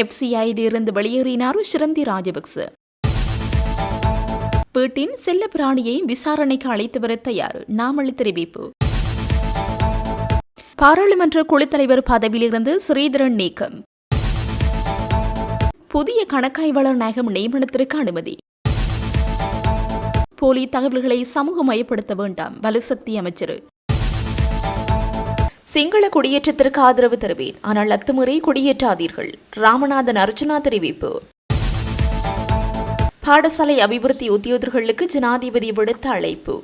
எஃப்சிஐயிலிருந்து வெளியேறினார் ஷிரந்தி ராஜபக்ச. வீட்டின் செல்ல பிராணியை விசாரணைக்கு அழைத்து வர தயார், நாமல் தெரிவிப்பு. பாராளுமன்ற குழுத்தலைவர் பதவியிலிருந்து ஸ்ரீதரன் நீக்கம். புதிய கணக்காய்வாளர் நாயகம் நியமனத்திற்கு அனுமதி. போலி தகவல்களை சமூகமயப்படுத்த வேண்டாம், வலுசக்தி அமைச்சர். சிங்கள குடியேற்றத்திற்கு ஆதரவு தருவேன், ஆனால் அத்துமுறை குடியேற்றாதீர்கள், ராமநாதன் அர்ஜுனா தெரிவிப்பு. பாடசாலை அபிவிருத்தி உத்தியோகர்களுக்கு ஜனாதிபதி விடுத்த அழைப்பு.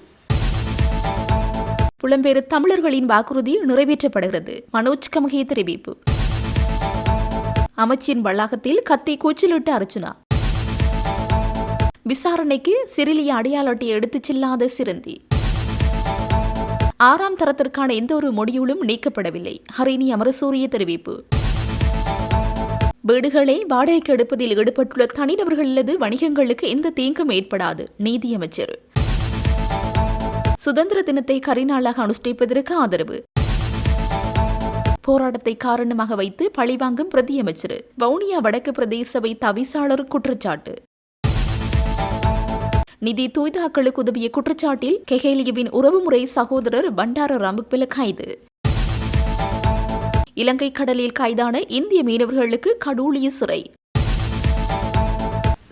புலம்பெயர் தமிழர்களின் வாக்குறுதி நிறைவேற்றப்படுகிறது, மனோஜ் கமகே தெரிவிப்பு. அமைச்சின் வளாகத்தில் கத்தி கூச்சலிட்ட அர்ஜுனா. விசாரணைக்கு சிறிலிய அடையாள அட்டை எடுத்துச் செல்லாத சிரந்தி. 6ஆம் தரத்திற்கான எந்த ஒரு மொடியூலும் நீக்கப்படவில்லை, ஹரிணி அமரசூரிய தெரிவிப்பு. வீடுகளை வாடகைக்கு எடுப்பதில் ஈடுபட்டுள்ள தனிநபர்கள் அல்லது வணிகங்களுக்கு எந்த தீங்கும் ஏற்படாது, நீதியமைச்சர். சுதந்திர தினத்தை கரிநாளாக அனுஷ்டிப்பதற்கு ஆதரவு. போராட்டத்தை காரணமாக வைத்து பழிவாங்கும் பிரதியமைச்சர். வவுனியா வடக்கு பிரதேச சபை தவிசாளர் குற்றச்சாட்டு. நிதி தூய்தாக்களுக்கு உதவிய குற்றச்சாட்டில் கெஹேலியவின் உறவுமுறை சகோதரர் பண்டார ராமுக்வெல கைது. இலங்கை கடலில் கைதான இந்திய மீனவர்களுக்கு கடூழிய சிறை.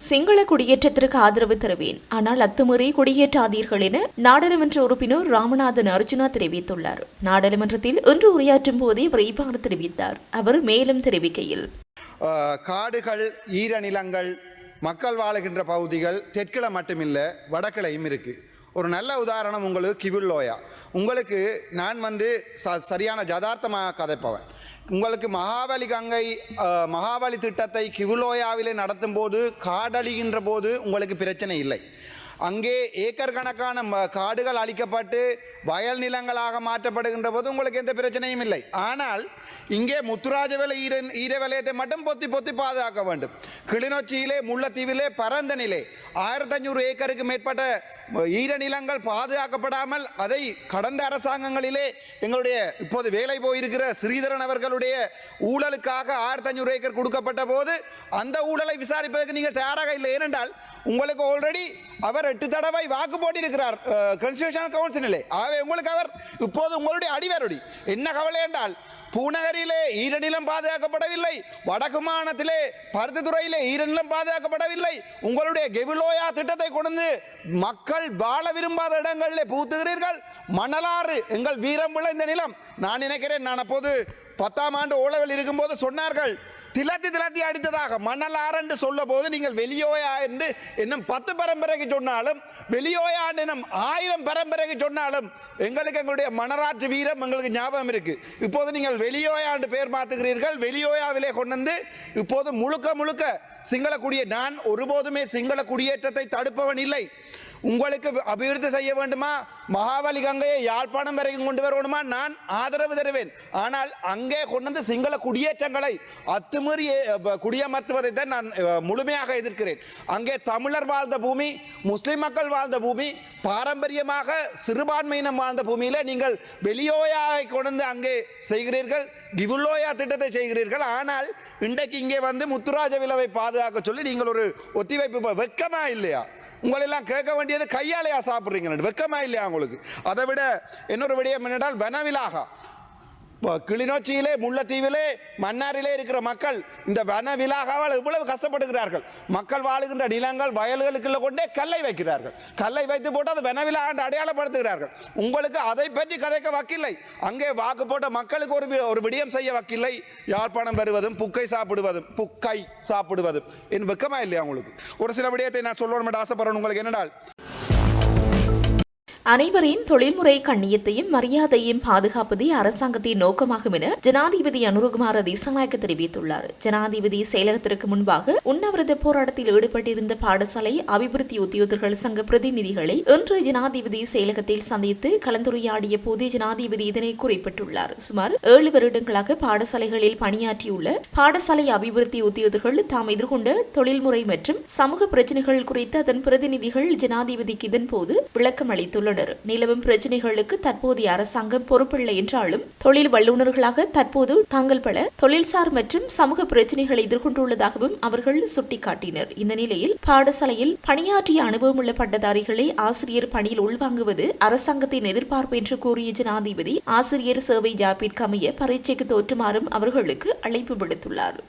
சிங்கள குடியேற்றத்திற்கு ஆதரவு தருவேன், ஆனால் அத்துமுறை குடியேற்றாதீர்கள் என நாடாளுமன்ற உறுப்பினர் ராமநாதன் அர்ஜுனா தெரிவித்துள்ளார். நாடாளுமன்றத்தில் இன்று உரையாற்றும் போதே அவர் இவ்வாறு தெரிவித்தார். அவர் மேலும் தெரிவிக்கையில், காடுகள், ஈரநிலங்கள், மக்கள் வாழுகின்ற பகுதிகள் தெற்கில மட்டுமில்லை வடக்கிலையும் இருக்குது. ஒரு நல்ல உதாரணம் உங்களுக்கு கிவுல்லோயா. உங்களுக்கு நான் சரியான ஜதார்த்தமாக கதைப்பவன். உங்களுக்கு மகாபலி திட்டத்தை கிவுலோயாவிலே நடத்தும் போது காடழிகின்ற போது உங்களுக்கு பிரச்சனை இல்லை. அங்கே ஏக்கர் கணக்கான காடுகள் அழிக்கப்பட்டு வயல் நிலங்களாக மாற்றப்படுகின்ற போது உங்களுக்கு எந்த பிரச்சனையும் இல்லை. ஆனால் இங்கே முத்துராஜவேல ஈர வலயத்தை மட்டும் பொத்தி பாதுகாக்க வேண்டும். கிளிநொச்சியிலே, முல்லைத்தீவிலே, பரந்தனிலே 1500 ஏக்கருக்கு மேற்பட்ட ஈரநிலங்கள் பாதுகாக்கப்படாமல் அதை கடந்த அரசாங்கங்களிலே எங்களுடைய இப்போது வேலை போயிருக்கிற ஸ்ரீதரன் அவர்களுடைய ஊழலுக்காக 1500 ஏக்கர் கொடுக்கப்பட்ட போது அந்த ஊழலை விசாரிப்பதற்கு நீங்கள் தயாராக இல்லை. ஏனென்றால் உங்களுக்கு ஆல்ரெடி அவர் 8 தடவை வாக்கு போட்டிருக்கிறார் கான்ஸ்டிடியூஷனல் கவுன்சிலே. ஆகவே உங்களுக்கு அவர் இப்போது உங்களுடைய அடிவருடி. என்ன கவலை என்றால் பூநகரிலே ஈரநிலம் பாதுகாக்கப்படவில்லை, வடக்கு மாநிலத்திலே பருத்தித்துறையிலே ஈரநிலம் பாதுகாக்கப்படவில்லை. உங்களுடைய கெவிலோயா திட்டத்தை கொண்டு மக்கள் வாழ விரும்பாத இடங்களிலே பூத்துகிறீர்கள். மணலாறு எங்கள் வீரம் விளைந்த நிலம். நான் நினைக்கிறேன், நான் அப்போது 10ஆம் ஆண்டு ஓலவில் இருக்கும்போது சொன்னார்கள், திலத்தி அடித்ததாக மணலாறு என்று சொல்ல போது நீங்கள் வெளியோயா என்று இன்னும் 10 பரம்பரைக்கு சொன்னாலும், வெளியோயா இன்னும் 1000 பரம்பரைக்கு சொன்னாலும் எங்களுடைய மணராற்று வீரம் எங்களுக்கு ஞாபகம் இருக்கு. இப்போது நீங்கள் வெளியோயா என்று பெயர் மாற்றுகிறீர்கள். வெளியோயாவிலே கொண்டு இப்போது முழுக்க சிங்கள நான் ஒருபோதுமே சிங்கள குடியேற்றத்தை தடுப்பவன் இல்லை. உங்களுக்கு அபிவிருத்தி செய்ய வேண்டுமா, மகாபலி கங்கையை யாழ்ப்பாணம் வரைக்கும் கொண்டு வரணுமா, நான் ஆதரவு தருவேன். ஆனால் அங்கே கொண்டு சிங்கள குடியேற்றங்களை அத்துமீறி குடியமர்த்துவதை தான் நான் முழுமையாக எதிர்க்கிறேன். அங்கே தமிழர் வாழ்ந்த பூமி, முஸ்லிம் மக்கள் வாழ்ந்த பூமி, பாரம்பரியமாக சிறுபான்மையினம் வாழ்ந்த பூமியில நீங்கள் வெளியோயாவை கொண்டு அங்கே செய்கிறீர்கள், கிவுல்லோயா திட்டத்தை செய்கிறீர்கள். ஆனால் இன்றைக்கு இங்கே முத்துராஜ விலவை பாதுகாக்க சொல்லி நீங்கள் ஒரு ஒத்திவைப்பு. வெட்கமா இல்லையா? உங்களெல்லாம் கேட்க வேண்டியது கையாலையா சாப்பிட்றீங்க? வெக்கமா இல்லையா உங்களுக்கு? அதை விட இன்னொரு விடயம் என்னென்றால் வனவிலாகா. கிளிநொச்சியிலே, முல்லைத்தீவிலே, மன்னாரிலே இருக்கிற மக்கள் இந்த வனவிலாகாவால் இவ்வளவு கஷ்டப்படுகிறார்கள். மக்கள் வாழுகின்ற நிலங்கள், வயல்களுக்குள்ள கொண்டே கல்லை வைக்கிறார்கள். கல்லை வைத்து போட்டு அது வனவிலாக அடையாளப்படுத்துகிறார்கள். உங்களுக்கு அதை பற்றி கதைக்க வக்கில்லை. அங்கே வாக்கு போட்ட மக்களுக்கு ஒரு விடயம் செய்ய வக்கில்லை. யாழ்ப்பாணம் வருவதும் புக்கை சாப்பிடுவதும் என் வெக்கமா இல்லையா உங்களுக்கு? ஒரு சில விடயத்தை நான் சொல்லணும் ஆசைப்படுறேன். உங்களுக்கு என்னடால், அனைவரின் தொழில்முறை கண்ணியத்தையும் மரியாதையும் பாதுகாப்பதே அரசாங்கத்தின் நோக்கமாகும் என ஜனாதிபதி அனுரகுமார திசாநாயக்க தெரிவித்துள்ளார். ஜனாதிபதி செயலகத்திற்கு முன்பாக உண்ணாவிரத போராட்டத்தில் ஈடுபட்டிருந்த பாடசாலை அபிவிருத்தி உத்தியோகர்கள் சங்க பிரதிநிதிகளை இன்று ஜனாதிபதி செயலகத்தில் சந்தித்து கலந்துரையாடிய போது ஜனாதிபதி இதனை குறிப்பிட்டுள்ளார். சுமார் 7 வருடங்களாக பாடசாலைகளில் பணியாற்றியுள்ள பாடசாலை அபிவிருத்தி உத்தியோகர்கள் தாம் எதிர்கொண்ட தொழில்முறை மற்றும் சமூக பிரச்சினைகள் குறித்து அதன் பிரதிநிதிகள் ஜனாதிபதிக்கு இதன்போது விளக்கம் அளித்துள்ளனர். உள்ளனர். நிலவும் பிரச்சினைகளுக்கு தற்போதைய அரசாங்கம் பொறுப்பில்லை என்றாலும் தொழில் வல்லுநர்களாக தற்போது தாங்கள் பல தொழில்சார் மற்றும் சமூக பிரச்சினைகளை எதிர்கொண்டுள்ளதாகவும் அவர்கள் சுட்டிக்காட்டினர். இந்த நிலையில் பாடசாலையில் பணியாற்றிய அனுபவமுள்ள பட்டதாரிகளை ஆசிரியர் பணியில் உள்வாங்குவது அரசாங்கத்தின் எதிர்பார்ப்பு என்று கூறிய ஜனாதிபதி ஆசிரியர் சேவை ஜாப்பிற்கமைய பரீட்சைக்கு தோற்றுமாறும் அவர்களுக்கு அழைப்பு விடுத்துள்ளார்.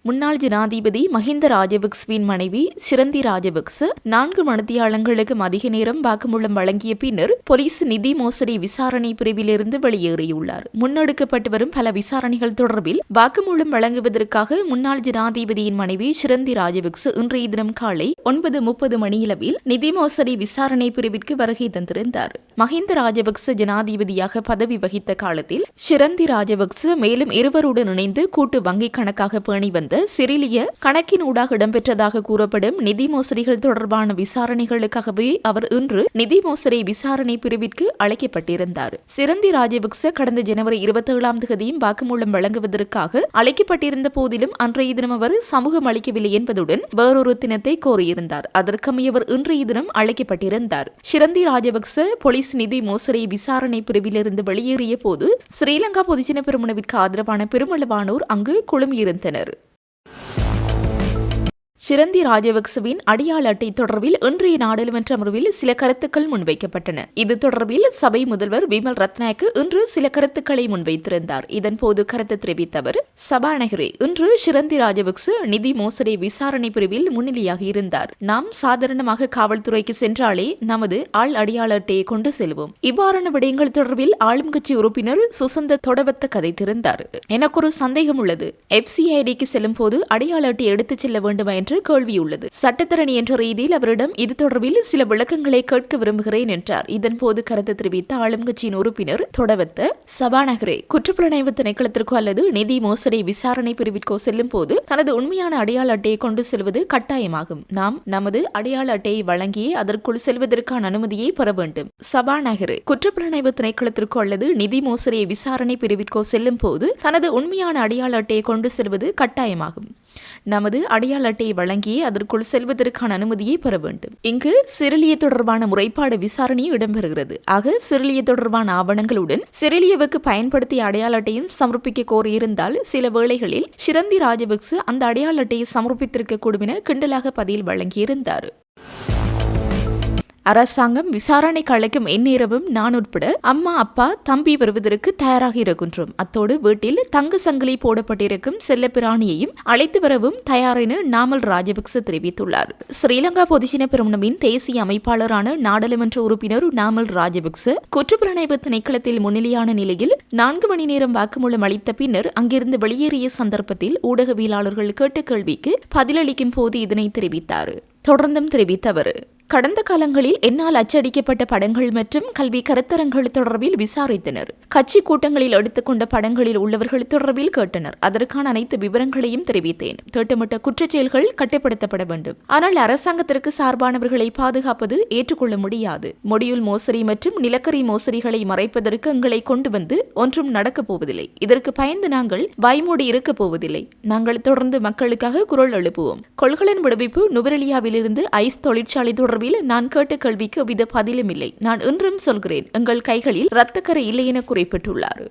முன்னாள் ஜனாதிபதி மஹிந்த ராஜபக்சவின் மனைவி சிரந்தி ராஜபக்ச 4 மணித்தியாலங்களுக்கும் அதிக நேரம் வாக்குமூலம் வழங்கிய பின்னர் போலீஸ் நிதி மோசடி விசாரணை பிரிவிலிருந்து வெளியேறியுள்ளார். முன்னெடுக்கப்பட்டு வரும் பல விசாரணைகள் தொடர்பில் வாக்குமூலம் வழங்குவதற்காக முன்னாள் ஜனாதிபதியின் மனைவி சிரந்தி ராஜபக்ச இன்றைய தினம் காலை 9:30 மணியளவில் நிதி மோசடி விசாரணை பிரிவிற்கு வருகை தந்திருந்தார். மஹிந்த ராஜபக்ச ஜனாதிபதியாக பதவி வகித்த காலத்தில் சிரந்தி ராஜபக்ச மேலும் இருவருடன் இணைந்து கூட்டு வங்கிக் கணக்காக பேணி வந்த சிறிலிய கணக்கினூடாக இடம்பெற்றதாக கூறப்படும் நிதி மோசடிகள் தொடர்பான விசாரணைகளுக்காகவே அவர் இன்று நிதி மோசடி விசாரணை பிரிவிற்கு அழைக்கப்பட்டிருந்தார். சிரந்தி ராஜபக்ச கடந்த ஜனவரி 27ஆம் தேதியும் வாக்குமூலம் வழங்குவதற்காக அழைக்கப்பட்டிருந்த போதிலும் அன்றைய தினம் அவர் சமூகம் அளிக்கவில்லை என்பதுடன் வேறொரு தினத்தை கோரியிருந்தார். அதற்கமைய அவர் இன்றைய தினம் அழைக்கப்பட்டிருந்தார். சிரந்தி ராஜபக்ச போலீஸ் நிதி மோசடி விசாரணை பிரிவிலிருந்து வெளியேறிய போது ஸ்ரீலங்கா பொதுஜன பெரமுனவிற்கு ஆதரவான பெருமளவானோர் அங்கு குழுமியிருந்தனர். சிரந்தி ராஜபக்சவின் அடையாள அட்டை தொடர்பில் இன்றைய நாடாளுமன்ற அமர்வில் சில கருத்துக்கள் முன்வைக்கப்பட்டன. இது தொடர்பில் சபை முதல்வர் விமல் ரத்நாயக்க இன்று சில கருத்துக்களை முன்வைத்திருந்தார். இதன்போது கருத்து தெரிவித்த அவர், சபாநாயகரே, இன்று சிரந்தி ராஜபக்ச நிதி மோசடி விசாரணை பிரிவில் முன்னிலையாக இருந்தார். நாம் சாதாரணமாக காவல்துறைக்கு சென்றாலே நமது ஆள் அடையாள அட்டையை கொண்டு செல்வோம். இவ்வாறான விடயங்கள் தொடர்பில் ஆளும் கட்சி உறுப்பினர் சுசந்த தொடவத்த கதைத்திருந்தார். எனக்கு ஒரு சந்தேகம் உள்ளது. FCIDக்கு செல்லும் போது அடையாள அட்டை எடுத்துச் செல்ல வேண்டுமா என்று கேள்வியுள்ளது. சட்டத்தரணி என்ற ரீதியில் அவரிடம் இது தொடர்பில் சில விளக்கங்களை கேட்க விரும்புகிறேன் என்றார். இதன்போது கருத்து தெரிவித்த ஆளும் கட்சியின் உறுப்பினர் தொடவத்த, சபாநாயகரே, குற்றப்புலனாய்வு திணைக்களத்திற்கோ அல்லது நிதி மோசடி விசாரணை பிரிவிற்கோ செல்லும் போது தனது உண்மையான அடையாள அட்டையை கொண்டு செல்வது கட்டாயமாகும். நாம் நமது அடையாள அட்டையை வழங்கியே அதற்குள் செல்வதற்கான அனுமதியை பெற வேண்டும். சபாநாயகரே, குற்றப்புலனாய்வு திணைக்களத்திற்கோ அல்லது நிதி மோசடி விசாரணை பிரிவிற்கோ செல்லும் போது தனது உண்மையான அடையாள அட்டையை கொண்டு செல்வது கட்டாயமாகும். நமது அடையாள அட்டையை வழங்கியே அதற்குள் செல்வதற்கான அனுமதியை பெற வேண்டும். இங்கு சிறிலிய தொடர்பான முறைப்பாடு விசாரணை இடம்பெறுகிறது. ஆக சிறிலிய தொடர்பான ஆவணங்களுடன் சிறிலியவுக்கு பயன்படுத்திய அடையாள அட்டையும் சமர்ப்பிக்க கோரியிருந்தால் சில வேளைகளில் சிரந்தி ராஜபக்ச அந்த அடையாள அட்டையை சமர்ப்பித்திருக்க கூடும் என கிண்டலாக பதில் வழங்கியிருந்தார். அரசாங்கம் விசாரணைக்கு அழைக்கும் எந்நேரமும் நான் உட்பட அம்மா, அப்பா, தம்பி வருவதற்கு தயாராக இருக்கின்றோம். அத்தோடு வீட்டில் தங்க சங்கிலி போடப்பட்டிருக்கும் செல்ல பிராணியையும் அழைத்து வரவும் தயார் என நாமல் ராஜபக்ச தெரிவித்துள்ளார். ஸ்ரீலங்கா பொதுஜன பெரமுனவின் தேசிய அமைப்பாளரான நாடாளுமன்ற உறுப்பினர் நாமல் ராஜபக்ச குற்றப்புலனாய்வு திணைக்களத்தில் முன்னிலையான நிலையில் 4 மணி நேரம் வாக்குமூலம் அளித்த பின்னர் அங்கிருந்து வெளியேறிய சந்தர்ப்பத்தில் ஊடகவியலாளர்கள் கேட்ட கேள்விக்கு பதிலளிக்கும் போது இதனை தெரிவித்தார். தொடர்ந்தும் தெரிவித்த அவர், கடந்த காலங்களில் என்னால் அச்சடிக்கப்பட்ட படங்கள் மற்றும் கல்வி கருத்தரங்கள் தொடர்பில் விசாரித்தனர். கட்சி கூட்டங்களில் எடுத்துக்கொண்ட படங்களில் உள்ளவர்கள் தொடர்பில் கேட்டனர். அதற்கான அனைத்து விவரங்களையும் தெரிவித்தேன். திட்டமிட்ட குற்றச்செயல்கள் கட்டுப்படுத்தப்பட வேண்டும். ஆனால் அரசாங்கத்திற்கு சார்பானவர்களை பாதுகாப்பது ஏற்றுக்கொள்ள முடியாது. முடியுள் மோசடி மற்றும் நிலக்கரி மோசடிகளை மறைப்பதற்கு எங்களை கொண்டு வந்து ஒன்றும் நடக்கப் போவதில்லை. இதற்கு பயந்து நாங்கள் வாய்மூடி இருக்கப் போவதில்லை. நாங்கள் தொடர்ந்து மக்களுக்காக குரல் எழுப்புவோம். கொள்கலன் விடுவிப்பு நுவரெலியாவிலிருந்து ஐஸ் தொழிற்சாலை தொடர்பில் நான் கேட்ட கேள்விக்கு வித பதிலும் இல்லை. நான் இன்றும் சொல்கிறேன், எங்கள் கைகளில் இரத்தக்கரை இல்லை என குறிப்பிட்டுள்ளார்.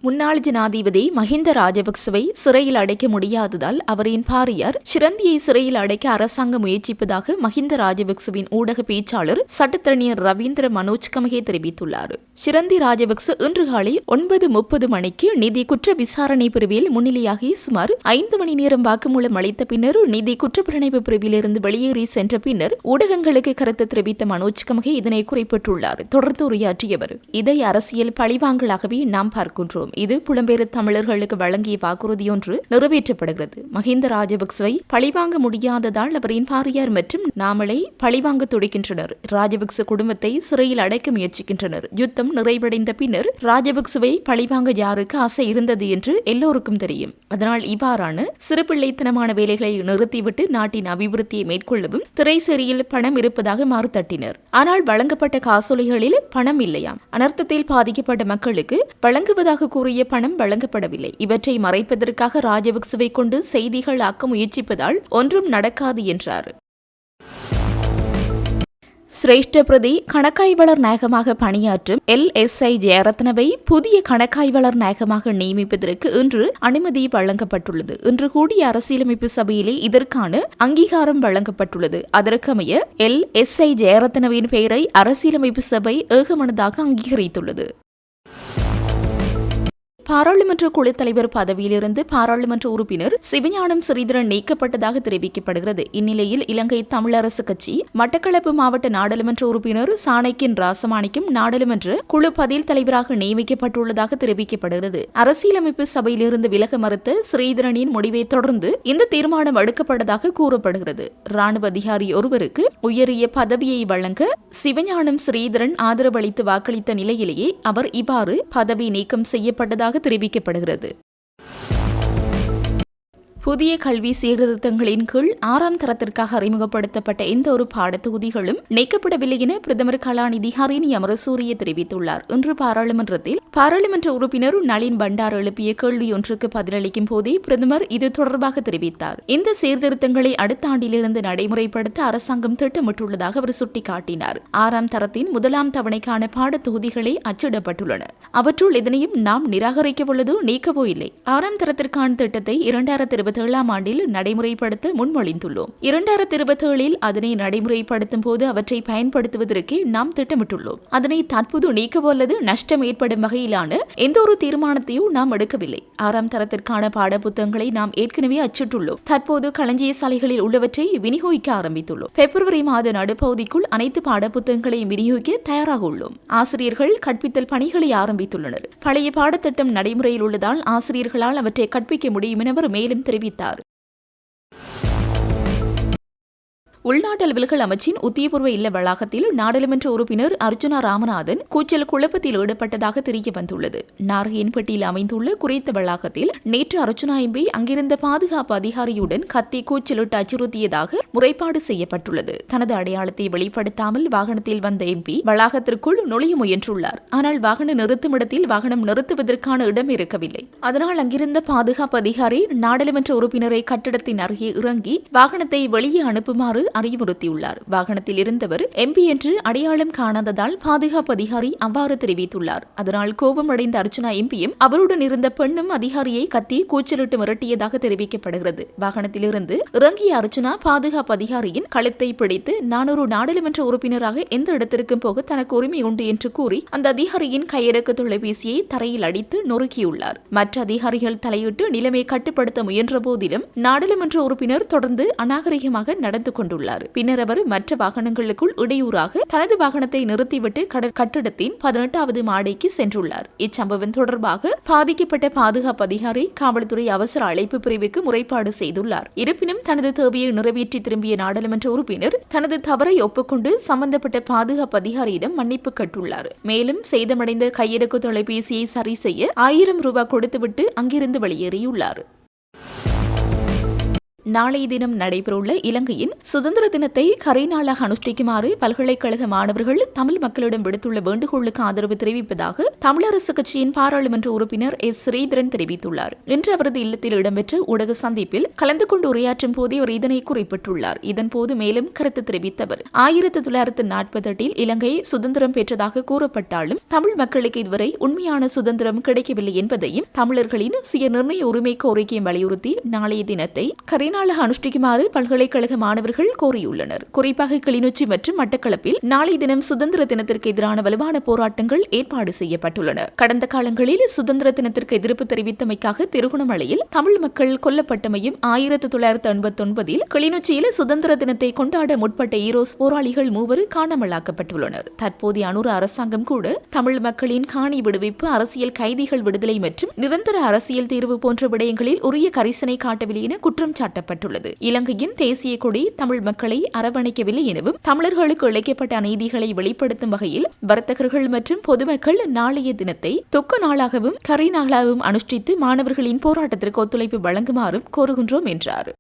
முன்னாள் ஜனாதிபதி மஹிந்த ராஜபக்சவை சிறையில் அடைக்க முடியாததால் அவரின் பாரியார் சிரந்தியை சிறையில் அடைக்க அரசாங்கம் முயற்சிப்பதாக மஹிந்த ராஜபக்சவின் ஊடக பேச்சாளர் சட்டத்தரணியர் ரவீந்திர மனோஜ்கமகே தெரிவித்துள்ளார். சிரந்தி ராஜபக்ச இன்று காலை 9:30 மணிக்கு நிதி குற்ற விசாரணை பிரிவில் முன்னிலையாகி சுமார் 5 மணி நேரம் வாக்குமூலம் அளித்த பின்னர் நிதி குற்றப்புலனாய்வு பிரிவிலிருந்து வெளியேறி சென்ற பின்னர் ஊடகங்களுக்கு கருத்து தெரிவித்த மனோஜ்கமகே இதனை குறிப்பிட்டுள்ளார். தொடர்ந்து உரையாற்றியவர், இதை அரசியல் பழிவாங்கலாகவே நாம் பார்க்கின்றோம். இது புலம்பெயர் தமிழர்களுக்கு வழங்கிய வாக்குறுதியொன்று நிறைவேற்றப்படுகிறது. மஹிந்த ராஜபக்சவை பழிவாங்க முடியாததால் அவரின் பாரியார் மற்றும் நாமளை பழிவாங்க துடிக்கின்றனர். ராஜபக்ச குடும்பத்தை சிறையில் அடைக்க முயற்சிக்கின்றனர். யுத்தம் நிறைவடைந்த பின்னர் ராஜபக்சவை பழிவாங்க யாருக்கு ஆசை இருந்தது என்று எல்லோருக்கும் தெரியும். அதனால் இவ்வாறான சிறுபிள்ளைத்தனமான வேலைகளை நிறுத்திவிட்டு நாட்டின் அபிவிருத்தியை மேற்கொள்ளவும் திரைசேரியில் பணம் இருப்பதாக மாறுதட்டினர். ஆனால் வழங்கப்பட்ட காசோலைகளில் பணம் இல்லையாம். அனர்த்தத்தில் பாதிக்கப்பட்ட மக்களுக்கு வழங்குவதாக கூறிய பணம் வழங்கப்படவில்லை. இவற்றை மறைப்பதற்காக ராஜபக்சவை கொண்டு செய்திகள் ஆக்க முயற்சிப்பதால் ஒன்றும் நடக்காது என்றார். சிரேஷ்ட பிரதி கணக்காய்வாளர் நாயகமாக பணியாற்றும் LSI ஜெயரத்னவை புதிய கணக்காய்வாளர் நாயகமாக நியமிப்பதற்கு இன்று அனுமதி வழங்கப்பட்டுள்ளது. இன்று கூடிய அரசியலமைப்பு சபையிலே இதற்கான அங்கீகாரம் வழங்கப்பட்டுள்ளது. அதற்கமைய LSI ஜெயரத்னவின் பெயரை அரசியலமைப்பு சபை ஏகமனதாக அங்கீகரித்துள்ளது. பாராளுமன்ற குழுத் தலைவர் பதவியிலிருந்து பாராளுமன்ற உறுப்பினர் சிவஞானம் ஸ்ரீதரன் நீக்கப்பட்டதாக தெரிவிக்கப்படுகிறது. இந்நிலையில் இலங்கை தமிழரசு கட்சி மட்டக்களப்பு மாவட்ட நாடாளுமன்ற உறுப்பினர் சாணக்கியன் ராசமாணிக்கம் நாடாளுமன்ற குழு பதில் தலைவராக நியமிக்கப்பட்டுள்ளதாக தெரிவிக்கப்படுகிறது. அரசியலமைப்பு சபையிலிருந்து விலக மறுத்த ஸ்ரீதரனின் முடிவை தொடர்ந்து இந்த தீர்மானம் எடுக்கப்பட்டதாக கூறப்படுகிறது. ராணுவ அதிகாரி ஒருவருக்கு உயரிய பதவியை வழங்க சிவஞானம் ஸ்ரீதரன் ஆதரவளித்து வாக்களித்த நிலையிலேயே அவர் இவ்வாறு பதவி நீக்கம் செய்யப்பட்டதாக தெரிவிக்கப்படுகிறது. புதிய கல்வி சீர்திருத்தங்களின் கீழ் 6ஆம் தரத்திற்காக அறிமுகப்படுத்தப்பட்ட எந்த ஒரு பாடத்தொகுதிகளும் நீக்கப்படவில்லை என பிரதமர் கலாநிதி ஹரிணி அமரசூரிய தெரிவித்துள்ளார். இன்று பாராளுமன்றத்தில் பாராளுமன்ற உறுப்பினர் நளின் பண்டார் எழுப்பிய கேள்வி ஒன்றுக்கு பதிலளிக்கும் போதே பிரதமர் இது தொடர்பாக தெரிவித்தார். இந்த சீர்திருத்தங்களை அடுத்த ஆண்டிலிருந்து நடைமுறைப்படுத்த அரசாங்கம் திட்டமிட்டுள்ளதாக அவர் சுட்டிக்காட்டினார். 6ஆம் தரத்தின் முதலாம் தவணைக்கான பாடத்தொகுதிகளே அச்சிடப்பட்டுள்ளன. அவற்றுள் எதனையும் நாம் நிராகரிக்கவுள்ளதோ நீக்கவோ இல்லை. 6ஆம் தரத்திற்கான திட்டத்தை 2027 ஆண்டில் நடைமுறைப்படுத்த முன்மொழிந்துள்ளோம். 2027 அதனை நடைமுறைப்படுத்தும் போது அவற்றை பயன்படுத்துவதற்கே நாம் திட்டமிட்டுள்ளோம். அதனை தற்போது நீக்கவோ அல்லது நஷ்டம் ஏற்படும் வகையிலான எந்த ஒரு தீர்மானத்தையும் நாம் எடுக்கவில்லை. 6ஆம் தரத்திற்கான பாடப்புத்தகங்களை நாம் ஏற்கனவே அச்சிட்டுள்ளோம். தற்போது களஞ்சிய சாலைகளில் உள்ளவற்றை விநியோகிக்க ஆரம்பித்துள்ளோம். பிப்ரவரி மாத நடுப்பகுதிக்குள் அனைத்து பாடப்புத்தகங்களையும் விநியோகிக்க தயாராக உள்ளோம். ஆசிரியர்கள் கற்பித்தல் பணிகளை ஆரம்பித்துள்ளனர். பழைய பாடத்திட்டம் நடைமுறையில் உள்ளதால் ஆசிரியர்களால் அவற்றை கற்பிக்க முடியும் என அவர் மேலும் தெரிவித்தார். உள்நாட்டு அலுவல்கள் அமைச்சின் உத்தியபூர்வ இல்ல வளாகத்தில் நாடாளுமன்ற உறுப்பினர் அர்ஜுனா ராமநாதன் கூச்சல் குழப்பத்தில் ஈடுபட்டதாக தெரிய வந்துள்ளது. நார்கையின்பட்டியில் அமைந்துள்ள குறித்த வளாகத்தில் நேற்று அர்ஜுனா எம்பி அங்கிருந்த பாதுகாப்பு அதிகாரியுடன் கத்தி கூச்சலிட்டு அச்சுறுத்தியதாக முறைப்பாடு செய்யப்பட்டுள்ளது. தனது அடையாளத்தை வெளிப்படுத்தாமல் வாகனத்தில் வந்த எம்பி வளாகத்திற்குள் நுழைய முயன்றுள்ளார். ஆனால் வாகன நிறுத்துமிடத்தில் வாகனம் நிறுத்துவதற்கான இடம் இருக்கவில்லை. அதனால் அங்கிருந்த பாதுகாப்பு அதிகாரி நாடாளுமன்ற உறுப்பினரை கட்டிடத்தின் அருகே இறங்கி வாகனத்தை வெளியே அனுப்புமாறு அறிவுறுத்தியுள்ளார். வாகனத்தில் இருந்தவர் எம்பி என்று அடையாளம் காணாததால் பாதுகாப்பு அதிகாரி அவ்வாறு தெரிவித்துள்ளார். அதனால் கோபமடைந்த அர்ஜுனா எம்பியும் அவருடன் இருந்த பெண்ணும் அதிகாரியை கத்தி கூச்சலிட்டு மிரட்டியதாக தெரிவிக்கப்படுகிறது. வாகனத்திலிருந்து இறங்கிய அர்ஜுனா பாதுகாப்பு அதிகாரியின் கழுத்தை பிடித்து நான் ஒரு நாடாளுமன்ற உறுப்பினராக எந்த இடத்திற்கும் போக தனக்கு உரிமை உண்டு என்று கூறி அந்த அதிகாரியின் கையடக்க தொலைபேசியை தரையில் அடித்து நொறுக்கியுள்ளார். மற்ற அதிகாரிகள் தலையிட்டு நிலைமை கட்டுப்படுத்த முயன்ற போதிலும் நாடாளுமன்ற உறுப்பினர் தொடர்ந்து அநாகரிகமாக நடந்து கொண்டுள்ளார். பின்னர் அவர் மற்ற வாகனங்களுக்குள் இடையூறாக தனது வாகனத்தை நிறுத்திவிட்டு கட்டிடத்தின் 18வது மாடிக்கு சென்றுள்ளார். இச்சம்பவம் தொடர்பாக பாதிக்கப்பட்ட பாதுகாப்பு அதிகாரி காவல்துறை அவசர அழைப்பு பிரிவுக்கு முறைப்பாடு செய்துள்ளார். இருப்பினும் தனது தேவையை நிறைவேற்றி திரும்பிய நாடாளுமன்ற உறுப்பினர் தனது தவறை ஒப்புக்கொண்டு சம்பந்தப்பட்ட பாதுகாப்பு அதிகாரியிடம் மன்னிப்பு கேட்டுள்ளார். மேலும் சேதமடைந்த கையடக்க தொலைபேசியை சரி செய்ய 1000 ரூபாய் கொடுத்துவிட்டு அங்கிருந்து வெளியேறியுள்ளார். நாளைய தினம் நடைபெறவுள்ள இலங்கையின் சுதந்திர தினத்தை கரைநாளாக அனுஷ்டிக்குமாறு பல்கலைக்கழக மாணவர்கள் தமிழ் மக்களிடம் விடுத்துள்ள வேண்டுகோளுக்கு ஆதரவு தெரிவிப்பதாக தமிழரசு கட்சியின் பாராளுமன்ற உறுப்பினர் ஸ்ரீதரன் தெரிவித்துள்ளார். இன்று அவரது இல்லத்தில் இடம்பெற்ற ஊடக சந்திப்பில் கலந்து கொண்டு உரையாற்றும் போதே அவர் இதனை குறிப்பிட்டுள்ளார். இதன்போது மேலும் கருத்து தெரிவித்தவர் 1948 இலங்கை சுதந்திரம் பெற்றதாக கூறப்பட்டாலும் தமிழ் மக்களுக்கு இதுவரை உண்மையான சுதந்திரம் கிடைக்கவில்லை என்பதையும் தமிழர்களின் சுய நிர்ணய உரிமை கோரிக்கையை வலியுறுத்தி நாளைய தினத்தை அனுஷ்டிக்குமாறு பல்கலைக்கழக மாணவர்கள் கோரியுள்ளனர். குறிப்பாக கிளிநொச்சி மற்றும் மட்டக்களப்பில் நாளைய தினம் சுதந்திர தினத்திற்கு எதிரான வலுவான போராட்டங்கள் ஏற்பாடு செய்யப்பட்டுள்ளன. கடந்த காலங்களில் சுதந்திர தினத்திற்கு எதிர்ப்பு தெரிவித்தமைக்காக திருகோணமலையில் தமிழ் மக்கள் கொல்லப்பட்டமையும் 1989 கிளிநொச்சியில் சுதந்திர தினத்தை கொண்டாட முற்பட்ட ஈரோஸ் போராளிகள் 3 காணாமலாக்கப்பட்டுள்ளனர். தற்போதைய அனுர அரசாங்கம் கூட தமிழ் மக்களின் காணி விடுவிப்பு, அரசியல் கைதிகள் விடுதலை மற்றும் நிரந்தர அரசியல் தீர்வு போன்ற விடயங்களில் உரிய கரிசனை காட்டவில்லை என குற்றம் சாட்டப்பட்டது. இலங்கையின் தேசிய கொடி தமிழ் மக்களை அரவணைக்கவில்லை எனவும் தமிழர்களுக்கு இழைக்கப்பட்ட அநீதிகளை வெளிப்படுத்தும் வகையில் வர்த்தகர்கள் மற்றும் பொதுமக்கள் நாளைய தினத்தை துக்க நாளாகவும் கரை நாளாகவும் அனுஷ்டித்து மாணவர்களின் போராட்டத்திற்கு ஒத்துழைப்பு வழங்குமாறும் கோருகின்றோம் என்றார்.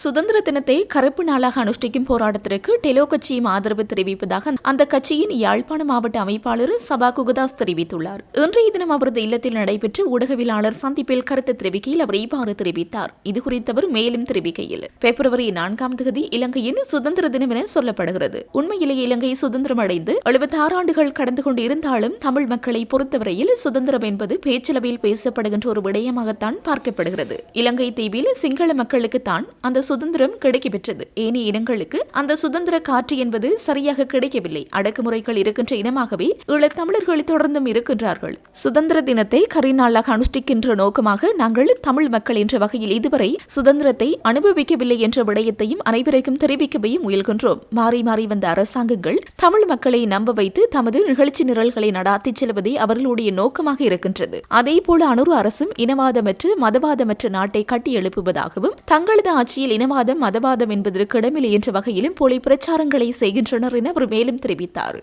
சுதந்திர தினத்தை கருப்பு நாளாக அனுஷ்டிக்கும் போராட்டத்திற்கு டெலோ கட்சியும் ஆதரவு தெரிவிப்பதாக அந்த கட்சியின் யாழ்ப்பாண மாவட்ட அமைப்பாளர் சபா குகதாஸ் தெரிவித்துள்ளார். இன்றைய தினம் அவரது இல்லத்தில் நடைபெற்ற ஊடகவியலாளர் சந்திப்பில் கருத்து தெரிவிக்கையில் அவர் இவ்வாறு தெரிவித்தார். இதுகுறித்து அவர் மேலும் தெரிவிக்கையில், பிப்ரவரி 4 இலங்கையின் சுதந்திர தினம் என சொல்லப்படுகிறது. உண்மையிலேயே இலங்கை சுதந்திரம் அடைந்து 76 ஆண்டுகள் கடந்து கொண்டு இருந்தாலும் தமிழ் மக்களை பொறுத்தவரையில் சுதந்திரம் என்பது பேச்சளவில் பேசப்படுகின்ற ஒரு விடயமாகத்தான் பார்க்கப்படுகிறது. இலங்கை தீவில் சிங்கள மக்களுக்குத்தான் அந்த சுதந்திரம் கிடைக்கப்பெற்றது. ஏனைய இனங்களுக்கு அந்த சுதந்திர காற்று என்பது சரியாக கிடைக்கவில்லை. அடக்குமுறைகள் இருக்கின்ற இனமாகவே ஈழத் தமிழர்கள் தொடர்ந்தும் இருக்கின்றார்கள். சுதந்திர தினத்தை கரிநாளாக அனுஷ்டிக்கின்ற நோக்கமாக நாங்கள் தமிழ் மக்கள் என்ற வகையில் இதுவரை சுதந்திரத்தை அனுபவிக்கவில்லை என்ற விடயத்தையும் அனைவருக்கும் தெரிவிக்கவே முயல்கின்றோம். மாறி மாறி வந்த அரசாங்கங்கள் தமிழ் மக்களை நம்ப வைத்து தமது நிகழ்ச்சி நிரல்களை நடாத்திச் செல்வதே அவர்களுடைய நோக்கமாக இருக்கின்றது. அதேபோல அனுரு அரசும் இனவாதமற்று மதவாதமற்ற நாட்டை கட்டி எழுப்புவதாகவும் தங்களது ஆட்சியில் இனவாதம் மதவாதம் என்பதற்கு இடமில்லை என்ற வகையிலும் போலி பிரச்சாரங்களை செய்கின்றனர் என அவர் மேலும் தெரிவித்தார்.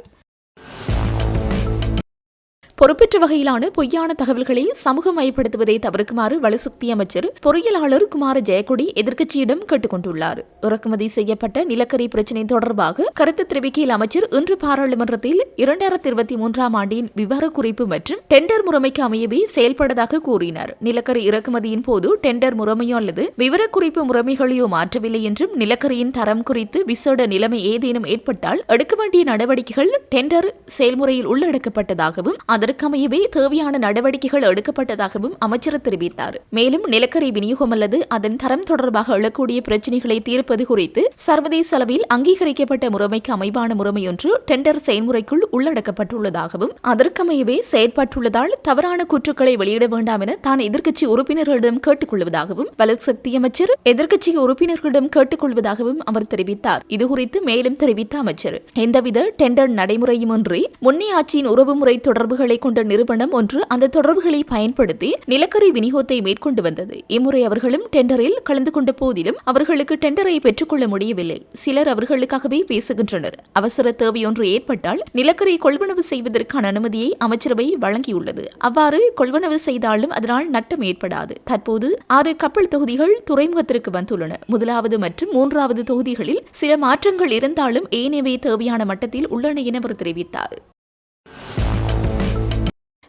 பொறுப்பற்ற வகையிலான பொய்யான தகவல்களை சமூகமயப்படுத்துவதை தவிர்க்குமாறு வலுசக்தி அமைச்சர் பொறியியலாளர் குமார ஜெயக்கொடி எதிர்க்கட்சியிடம் கேட்டுக் கொண்டுள்ளார். இறக்குமதி செய்யப்பட்ட நிலக்கரி பிரச்சினை தொடர்பாக கருத்து தெரிவிக்கையில் அமைச்சர் இன்று பாராளுமன்றத்தில் 2023 ஆண்டின் விவரக்குறிப்பு மற்றும் டெண்டர் முறைமைக்கு அமையவே செயல்பட்டதாக கூறினார். நிலக்கரி இறக்குமதியின் போது டெண்டர் முறைமையோ அல்லது விவரக்குறிப்பு முறைமைகளையோ மாற்றவில்லை என்றும் நிலக்கரியின் தரம் குறித்து விசேட நிலைமை ஏதேனும் ஏற்பட்டால் எடுக்க வேண்டிய நடவடிக்கைகள் டெண்டர் செயல்முறையில் உள்ளடக்கப்பட்டதாகவும் அதற்கமையவே தேவையான நடவடிக்கைகள் எடுக்கப்பட்டதாகவும் அமைச்சர் தெரிவித்தார். மேலும் நிலக்கரி விநியோகம் அல்லது அதன் தரம் தொடர்பாக எழக்கூடிய பிரச்சினைகளை தீர்ப்பது குறித்து சர்வதேச அளவில் அங்கீகரிக்கப்பட்ட முறைமைக்கு அமைவான முறைமையொன்று டெண்டர் செயல்முறைக்குள் உள்ளடக்கப்பட்டுள்ளதாகவும் அதற்கமையவே செயற்பட்டுள்ளதால் தவறான கூற்றுக்களை வெளியிட வேண்டாம் என தான் எதிர்க்கட்சி உறுப்பினர்களிடம் கேட்டுக் கொள்வதாகவும் வலுசக்தி அமைச்சர் எதிர்க்கட்சி உறுப்பினர்களிடம் கேட்டுக் கொள்வதாகவும் அவர் தெரிவித்தார். இதுகுறித்து மேலும் தெரிவித்த அமைச்சர், எந்தவித டெண்டர் நடைமுறையுமின்றி முன்னே ஆட்சியின் உறவுமுறை தொடர்புகளை கொண்ட நிறுவனம் ஒன்று அந்த தொடர்புகளை பயன்படுத்தி நிலக்கரி விநியோகத்தை மேற்கொண்டு வந்தது. இம்முறை அவர்களும் டெண்டரில் கலந்து கொண்ட போதிலும் அவர்களுக்கு டெண்டரை பெற்றுக்கொள்ள முடியவில்லை. சிலர் அவர்களுக்காகவே பேசுகின்றனர். அவசர தேவையொன்று ஏற்பட்டால் நிலக்கரி கொள்வனவு செய்வதற்கான அனுமதியை அமைச்சரவை வழங்கியுள்ளது. அவ்வாறு கொள்வனவு செய்தாலும் அதனால் நட்டம் ஏற்படாது. தற்போது 6 கப்பல் தொகுதிகள் துறைமுகத்திற்கு வந்துள்ளன. 1வது மற்றும் 3வது தொகுதிகளில் சில மாற்றங்கள் இருந்தாலும் ஏனையவை தேவையான மட்டத்தில் உள்ளன என அவர் தெரிவித்தார்.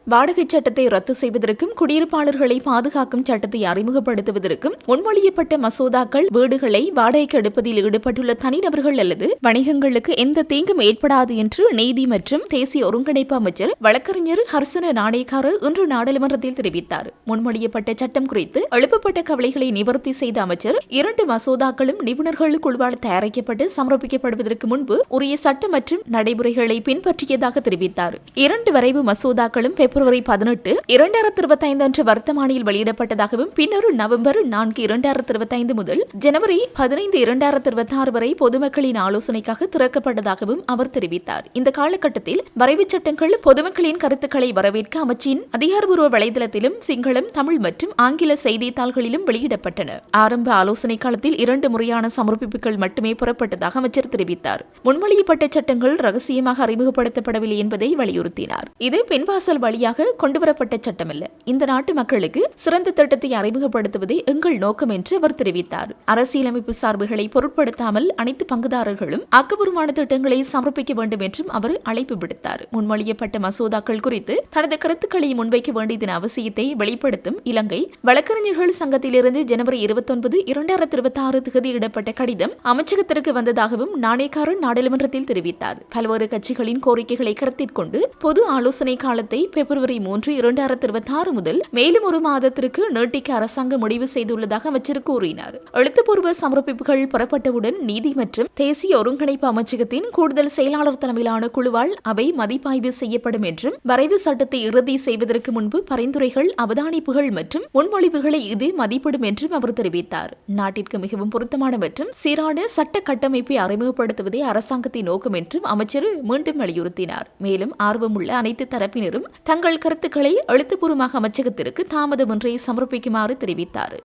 வாடகை சட்டத்தை ரத்து செய்வதற்கும் குடியிருப்பாளர்களை பாதுகாக்கும் சட்டத்தை அறிமுகப்படுத்துவதற்கும் முன்மொழியப்பட்ட மசோதாக்கள் வீடுகளை வாடகைக்கு எடுப்பதில் ஈடுபட்டுள்ள தனிநபர்கள் அல்லது வணிகங்களுக்கு எந்த தீங்கும் ஏற்படாது என்று நீதி மற்றும் தேசிய ஒருங்கிணைப்பு அமைச்சர் வழக்கறிஞர் ஹர்சன நாணயக்கார இன்று நாடாளுமன்றத்தில் தெரிவித்தார். முன்மொழியப்பட்ட சட்டம் குறித்து எழுப்பப்பட்ட கவலைகளை நிவர்த்தி செய்த அமைச்சர் 2 மசோதாக்களும் நிபுணர்கள் குழுவால் தயாரிக்கப்பட்டு சமர்ப்பிக்கப்படுவதற்கு முன்பு உரிய சட்ட மற்றும் நடைமுறைகளை பின்பற்றியதாக தெரிவித்தார். 2 வரைவு மசோதாக்களும் பிப்ரவரி 18, 2025 அன்று வர்த்தமானியில் வெளியிடப்பட்டதாகவும் பின்னர் நவம்பர் 4, 2025 முதல் ஜனவரி 15, 2026 வரை பொதுமக்களின் ஆலோசனைக்காக திறக்கப்பட்டதாகவும் அவர் தெரிவித்தார். இந்த காலகட்டத்தில் வரைவு சட்டங்கள் பொதுமக்களின் கருத்துக்களை வரவேற்க அமைச்சின் அதிகாரப்பூர்வ வலைதளத்திலும் சிங்களம், தமிழ் மற்றும் ஆங்கில செய்தித்தாள்களிலும் வெளியிடப்பட்டன. ஆரம்ப ஆலோசனை காலத்தில் 2 முறையான சமர்ப்பிப்புகள் மட்டுமே புறப்பட்டதாக அமைச்சர் தெரிவித்தார். முன்மொழியப்பட்ட சட்டங்கள் ரகசியமாக அறிமுகப்படுத்தப்படவில்லை என்பதை வலியுறுத்தினார். இது பின்வாசல் வழியாக கொண்டுவரப்பட்ட சட்டமல்ல. இந்த நாட்டு மக்களுக்கு சிறந்த திட்டத்தை அறிமுகப்படுத்துவதே எங்கள் நோக்கம் என்று அவர் தெரிவித்தார். அரசியலமைப்பு சார்புகளை பொருட்படுத்தாமல் அனைத்து பங்குதாரர்களும் ஆக்கப்பூர்வமான திட்டங்களை சமர்ப்பிக்க வேண்டும் என்றும் அவர் அழைப்பு விடுத்தார். முன்மொழியப்பட்ட மசோதாக்கள் குறித்து தனது கருத்துக்களை முன்வைக்க வேண்டியதன் அவசியத்தை வெளிப்படுத்தும் இலங்கை வழக்கறிஞர்கள் சங்கத்திலிருந்து ஜனவரி 29, 2026 தேதியிடப்பட்ட கடிதம் அமைச்சகத்திற்கு வந்ததாகவும் நாணயக்காரர் நாடாளுமன்றத்தில் தெரிவித்தார். பல்வேறு கட்சிகளின் கோரிக்கைகளை கருத்தில் கொண்டு பொது ஆலோசனை காலத்தை பிப்ரவரி 3, 2026 முதல் மேலும் 1 மாதத்திற்கு நீட்டிக்க அரசாங்கம் முடிவு செய்துள்ளதாக அமைச்சர் கூறினார். எழுத்துப்பூர்வ சமர்ப்பிப்புகள் பெறப்பட்டவுடன் நீதி மற்றும் தேசிய ஒருங்கிணைப்பு அமைச்சகத்தின் கூடுதல் செயலாளர் தலைமையிலான குழுவால் அவை மதிப்பாய்வு செய்யப்படும் என்றும் வரைவு சட்டத்தை இறுதி செய்வதற்கு முன்பு பரிந்துரைகள், அவதானிப்புகள் மற்றும் முன்மொழிவுகளை இது மதிப்பிடும் என்றும் அவர் தெரிவித்தார். நாட்டிற்கு மிகவும் பொருத்தமான மற்றும் சீரான சட்ட கட்டமைப்பை அறிமுகப்படுத்துவதே அரசாங்கத்தின் நோக்கம் என்றும் அமைச்சர் மீண்டும் வலியுறுத்தினார். மேலும் ஆர்வமுள்ள அனைத்து தரப்பினரும் தங்கள் கருத்துக்களை எழுத்துப்பூர்வமாக அமைச்சகத்திற்கு தாமதமின்றி சமர்ப்பிக்குமாறு தெரிவித்தார்.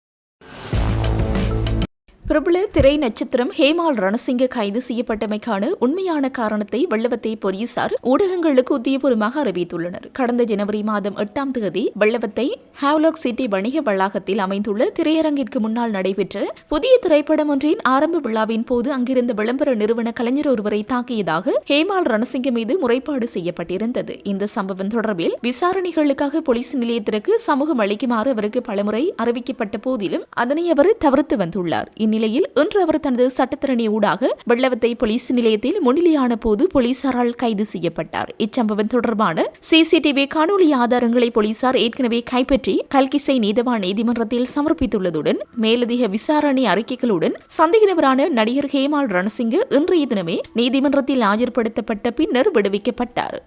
பிரபல திரை நட்சத்திரம் ஹேமால் ரணசிங்க கைது செய்யப்பட்டமைக்கான உண்மையான காரணத்தை வெள்ளவத்தை போலீசார் ஊடகங்களுக்கு உத்தியபூர்வமாக அறிவித்துள்ளனர். கடந்த ஜனவரி மாதம் 8ஆம் தேதி வெள்ளவத்தை ஹாவ்லாக் சிட்டி வணிக வளாகத்தில் அமைந்துள்ள திரையரங்கிற்கு முன்னால் நடைபெற்ற புதிய திரைப்படம் ஒன்றின் ஆரம்ப விழாவின் போது அங்கிருந்த விளம்பர நிறுவன கலைஞர் ஒருவரை தாக்கியதாக ஹேமால் ரணசிங்க மீது முறைப்பாடு செய்யப்பட்டிருந்தது. இந்த சம்பவம் தொடர்பில் விசாரணைகளுக்காக போலீஸ் நிலையத்திற்கு சமூகம் அளிக்குமாறு அவருக்கு பலமுறை அறிவிக்கப்பட்ட போதிலும் அதனை அவர் தவிர்த்து வந்துள்ளார். இந்நிலையில் இன்று அவர் தனது சட்டத்தரணி ஊடாக வெள்ளவத்தை போலீஸ் நிலையத்தில் முன்னிலையான போது போலீசாரால் கைது செய்யப்பட்டார். இச்சம்பவம் தொடர்பான சிசிடிவி காணொலி ஆதாரங்களை போலீசார் ஏற்கனவே கைப்பற்றி கல்கிசை நீதவான் நீதிமன்றத்தில் சமர்ப்பித்துள்ளதுடன் மேலதிக விசாரணை அறிக்கைகளுடன் சந்தேக நபரான நடிகர் ஹேமால் ரணசிங்க இன்றைய தினமே நீதிமன்றத்தில் ஆஜர்படுத்தப்பட்ட பின்னர் விடுவிக்கப்பட்டார்.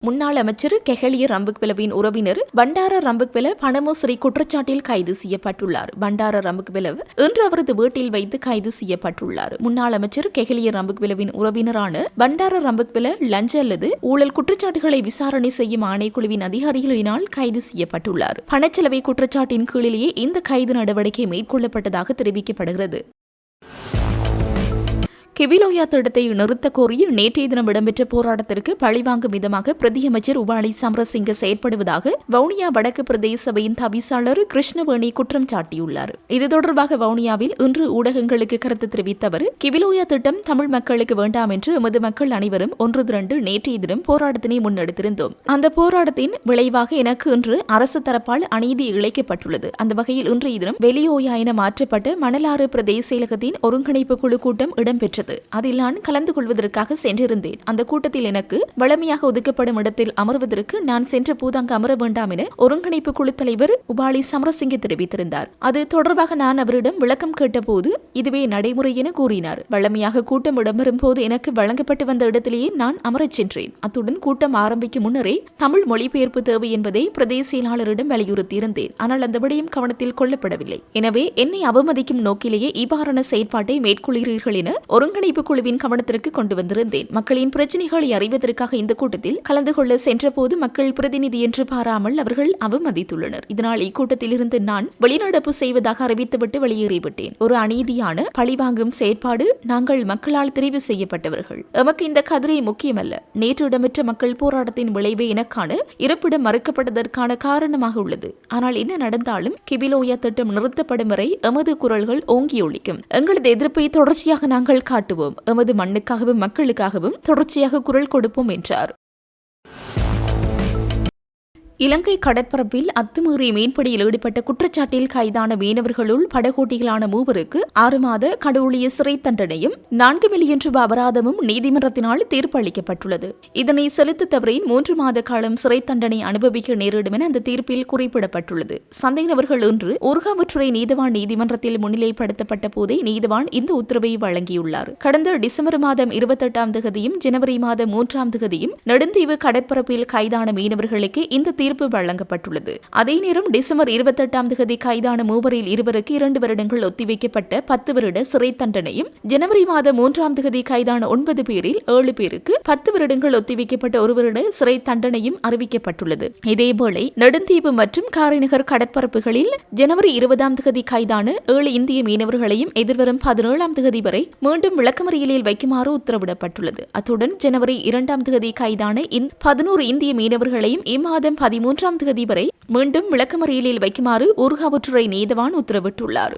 முன்னாள் அமைச்சர் கெஹலிய ரம்புக்வெலவின் உறவினர் பண்டார ரம்புக்வெல பணமோசடி குற்றச்சாட்டில் கைது செய்யப்பட்டுள்ளார். பண்டார ரம்புக்வெலவ் இன்று அவரது வீட்டில் வைத்து கைது செய்யப்பட்டுள்ளார். முன்னாள் அமைச்சர் கெஹலிய ரம்புக்வெலவின் உறவினரான பண்டார ரம்புக்வெல லஞ்ச அல்லது ஊழல் குற்றச்சாட்டுகளை விசாரணை செய்யும் ஆணைக்குழுவின் அதிகாரிகளினால் கைது செய்யப்பட்டுள்ளார். பணச்செலவை குற்றச்சாட்டின் கீழிலேயே இந்த கைது நடவடிக்கை மேற்கொள்ளப்பட்டதாக தெரிவிக்கப்படுகிறது. கிவிலோயா திட்டத்தை நிறுத்த கோரி நேற்றைய தினம் இடம்பெற்ற போராட்டத்திற்கு பழிவாங்கும் விதமாக பிரதியமைச்சர் உபாலி சமரசிங்க செயற்படுவதாக வவுனியா வடக்கு பிரதேச சபையின் தவிசாளர் கிருஷ்ணவேணி குற்றம் சாட்டியுள்ளார். இது தொடர்பாக வவுனியாவில் இன்று ஊடகங்களுக்கு கருத்து தெரிவித்த அவர், கிவிலோயா திட்டம் தமிழ் மக்களுக்கு வேண்டாம் என்று எமது மக்கள் அனைவரும் ஒன்று திரண்டு நேற்றைய தினம் போராட்டத்தினை முன்னெடுத்திருந்தோம். அந்த போராட்டத்தின் விளைவாக எனக்கு இன்று அரசு தரப்பால் அநீதி இழைக்கப்பட்டுள்ளது. அந்த வகையில் இன்றைய தினம் வெளியோயா என மாற்றப்பட்ட மணலாறு பிரதேச செயலகத்தின் ஒருங்கிணைப்பு குழு கூட்டம் இடம்பெற்றது. அதில் நான் கலந்து கொள்வதற்காக சென்றிருந்தேன். அந்த கூட்டத்தில் எனக்கு வளமையாக ஒதுக்கப்படும் இடத்தில் அமர்வதற்கு நான் சென்ற போது அங்கு அமர வேண்டாம் என ஒருங்கிணைப்பு குழு தலைவர் உபாலி சமரசிங்க தெரிவித்திருந்தார். அது தொடர்பாக நான் அவரிடம் விளக்கம் கேட்டபோது இதுவே நடைமுறை என கூறினார். வளமையாக கூட்டம் இடம்பெறும் போது எனக்கு வழங்கப்பட்டு வந்த இடத்திலேயே நான் அமரச் சென்றேன். அத்துடன் கூட்டம் ஆரம்பிக்கும் முன்னரே தமிழ் மொழிபெயர்ப்பு தேவை என்பதை பிரதேச செயலாளரிடம் வலியுறுத்தியிருந்தேன். ஆனால் அந்த விடயம் கவனத்தில் கொள்ளப்படவில்லை. எனவே என்னை அவமதிக்கும் நோக்கிலேயே இவ்வாறான செயற்பாட்டை மேற்கொள்கிறீர்கள் என ஒருங்கிணைப்பு குழுவின் கவனத்திற்கு கொண்டு வந்திருந்தேன். மக்களின் பிரச்சினைகளை அறிவதற்காக இந்த கூட்டத்தில் கலந்து கொள்ள சென்றபோது மக்கள் பிரதிநிதி என்று பாராமல் அவர்கள் அவமதித்துள்ளனர். இதனால் இக்கூட்டத்தில் இருந்து நான் வெளிநடப்பு செய்வதாக அறிவித்துவிட்டு வெளியேறிவிட்டேன். ஒரு அநீதியான பழிவாங்கும் செயற்பாடு. நாங்கள் மக்களால் தெரிவு செய்யப்பட்டவர்கள். எமக்கு இந்த கதிரை முக்கியமல்ல. நேற்று இடம்பெற்ற மக்கள் போராட்டத்தின் விளைவே எனக்கான இருப்பிடம் மறுக்கப்பட்டதற்கான காரணமாக உள்ளது. ஆனால் என்ன நடந்தாலும் கிபிலோயா திட்டம் நிறுத்தப்படும் வரை எமது குரல்கள் ஓங்கி ஒலிக்கும். எங்களது எதிர்ப்பை தொடர்ச்சியாக நாங்கள் காட்டுவோம். எமது மண்ணுக்காகவும் மக்களுக்காகவும் தொடர்ச்சியாக குரல் கொடுப்போம் என்றார். இலங்கை கடற்பரப்பில் அத்துமீறி மீன்பிடியில் ஈடுபட்ட குற்றச்சாட்டில் கைதான மீனவர்களுள் படகோட்டிகளான 3 6 மாத கடூழிய சிறை தண்டனையும் 4 மில்லியன் ரூபாய் அபராதமும் நீதிமன்றத்தினால் தீர்ப்பு அளிக்கப்பட்டுள்ளது. இதனை செலுத்த தவறின் 3 மாத காலம் சிறை தண்டனை அனுபவிக்க நேரிடும் என அந்த தீர்ப்பில் குறிப்பிடப்பட்டுள்ளது. சந்தேக நபர்கள் இன்று ஊர்காவற்றுறை நீதவான் நீதிமன்றத்தில் முன்னிலைப்படுத்தப்பட்ட போதே நீதவான் இந்த உத்தரவை வழங்கியுள்ளார். கடந்த டிசம்பர் மாதம் 28ஆம் தேதியும் ஜனவரி மாதம் 3ஆம் தேதியும் நெடுந்தீவு கடற்பரப்பில் கைதான மீனவர்களுக்கு இந்த தீர்ப்பு வழங்கப்பட்டுள்ளது. அதே நேரம் டிசம்பர் 28ஆம் தேதி கைதான 3 இருவருக்கு 2 வருடங்கள் ஒத்திவைக்கப்பட்ட 10 வருட சிறை தண்டனையும், ஜனவரி மாதம் 3ஆம் தேதி கைதான 9 பேரில் 7 பேருக்கு 10 வருடங்கள் ஒத்திவைக்கப்பட்ட 1 வருட சிறை தண்டனையும் அறிவிக்கப்பட்டுள்ளது. இதேவேளை நெடுந்தீவு மற்றும் காரைநகர் கடற்பரப்புகளில் ஜனவரி 20ஆம் தேதி கைதான 7 இந்திய மீனவர்களையும் எதிர்வரும் 17ஆம் தேதி வரை மீண்டும் விளக்கமறியலில் வைக்குமாறு உத்தரவிடப்பட்டுள்ளது. அத்துடன் ஜனவரி 2ஆம் தேதி கைதான 11 இந்திய மீனவர்களையும் இம்மாதம் 13ஆம் தேதி வரை மீண்டும் விளக்கமறியலில் வைக்குமாறு ஊர்காவற்றுறை நீதவான் உத்தரவிட்டுள்ளார்.